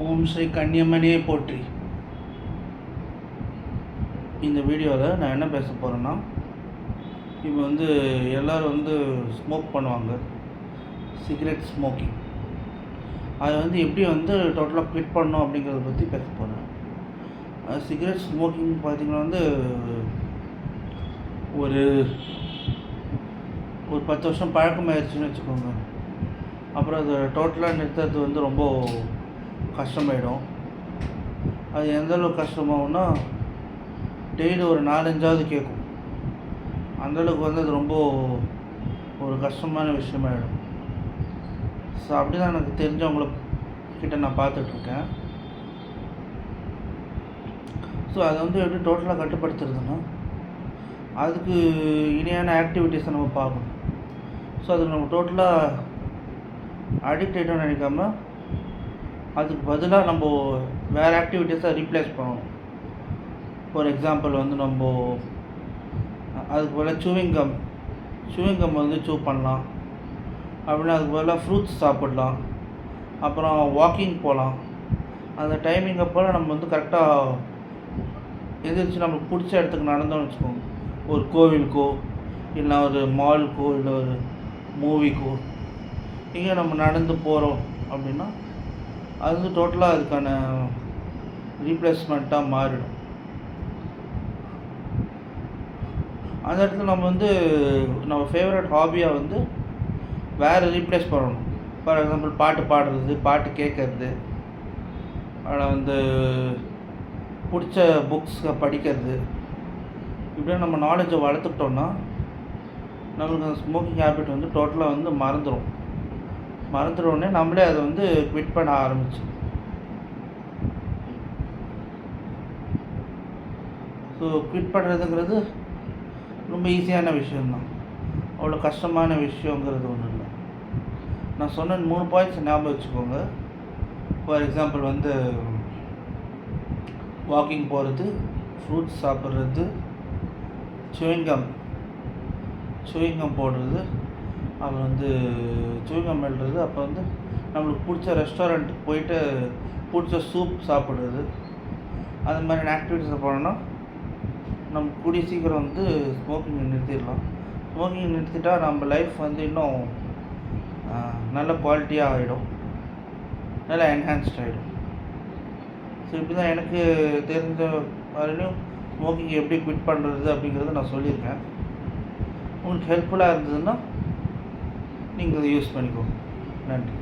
ஓம் ஸ்ரீ கன்னியம்மனே போற்றி. இந்த வீடியோவில் நான் என்ன பேச போகிறேன்னா, இப்போ எல்லோரும் ஸ்மோக் பண்ணுவாங்க, சிகரெட் ஸ்மோக்கிங். அதை எப்படி டோட்டலாக குவிட் பண்ணணும் அப்படிங்கிறத பற்றி பேச போகிறேன். சிகரெட் ஸ்மோக்கிங் பார்த்திங்கன்னா ஒரு ஒரு 10 வருஷம் பழக்கமாகிடுச்சுன்னு வச்சுக்கோங்க. அப்புறம் அதை டோட்டலாக நிறுத்துறது ரொம்ப கஷ்டமாயிடும். அது எந்தளவுக்கு கஷ்டமாகும்னா, டெய்லி ஒரு 4-5ஆவது கேட்கும். அந்தளவுக்கு அது ரொம்ப ஒரு கஷ்டமான விஷயமாயிடும். ஸோ அப்படி தான் எனக்கு தெரிஞ்சவங்கள கிட்ட நான் பார்த்துட்ருக்கேன். ஸோ அதை எப்படி டோட்டலாக கட்டுப்படுத்துறதுன்னா, அதுக்கு இணையான ஆக்டிவிட்டீஸை நம்ம பார்க்கணும். ஸோ அதுக்கு நம்ம டோட்டலாக அடிக்ட் ஆகிட்டோம்னு நினைக்காம, அதுக்கு பதிலாக நம்ம வேறு ஆக்டிவிட்டீஸை ரீப்ளேஸ் பண்ணணும். ஃபார் எக்ஸாம்பிள் நம்ம அதுக்கு பதிலாக சூவிங் கம் சூ பண்ணலாம். அப்படின்னா அதுக்கு பதிலாக ஃப்ரூட்ஸ் சாப்பிட்லாம். அப்புறம் வாக்கிங் போகலாம். அந்த டைமிங் அப்போல்லாம் நம்ம கரெக்டாக எந்திரிச்சு நம்மளுக்கு பிடிச்ச இடத்துக்கு நடந்தோம்னு வச்சுக்கோங்க. ஒரு கோவிலுக்கோ, இல்லை ஒரு மாலுக்கோ, இல்லை ஒரு மூவிக்கோ, இங்கே நம்ம நடந்து போகிறோம் அப்படின்னா அது டோட்டலாக அதுக்கான ரீப்ளேஸ்மெண்ட்டாக மாறிடும். அந்த இடத்துல நம்ம நம்ம ஃபேவரட் ஹாபியாக வேறு ரீப்ளேஸ் பண்ணணும். ஃபார் எக்ஸாம்பிள் பாட்டு பாடுறது, பாட்டு கேட்குறது, அதில் பிடிச்ச புக்ஸை படிக்கிறது. இப்படியே நம்ம நாலேஜை வளர்த்துக்கிட்டோன்னா நம்மளுக்கு அந்த ஸ்மோக்கிங் ஹேபிட் டோட்டலாக மறந்துடுவோடனே நம்மளே அதை குவிட் பண்ண ஆரம்பிச்சு. ஸோ குவிட் பண்ணுறதுங்கிறது ரொம்ப ஈஸியான விஷயந்தான். அவ்வளோ கஷ்டமான விஷயங்கிறது ஒன்றும் இல்லை. நான் சொன்ன 3 பாயிண்ட்ஸ் ஞாபகம் வச்சுக்கோங்க. ஃபார் எக்ஸாம்பிள் வாக்கிங் போகிறது, ஃப்ரூட்ஸ் சாப்பிட்றது, சூவிங்கம் போடுறது, அப்புறம் சூவிங்கம் எழுதுறது, அப்போ நம்மளுக்கு பிடிச்ச ரெஸ்டாரண்ட்டுக்கு போயிட்டு பிடிச்ச சூப் சாப்பிட்றது. அது மாதிரியான ஆக்டிவிட்டீஸை போனோன்னா நம்ம கூடிய சீக்கிரம் ஸ்மோக்கிங்கை நிறுத்திடலாம். ஸ்மோக்கிங்கை நிறுத்திட்டா நம்ம லைஃப் இன்னும் நல்ல குவாலிட்டியாக ஆகிடும், நல்லா என்ஹான்ஸ்ட் ஆகிடும். ஸோ இப்படி தான் எனக்கு தெரிஞ்ச வரையிலும் ஸ்மோக்கிங் எப்படி குவிட் பண்ணுறது அப்படிங்கிறத நான் சொல்லியிருக்கேன். உங்களுக்கு ஹெல்ப்ஃபுல்லாக இருந்ததுன்னா நீங்கள் அதை யூஸ் பண்ணிக்கோங்க. நன்றி.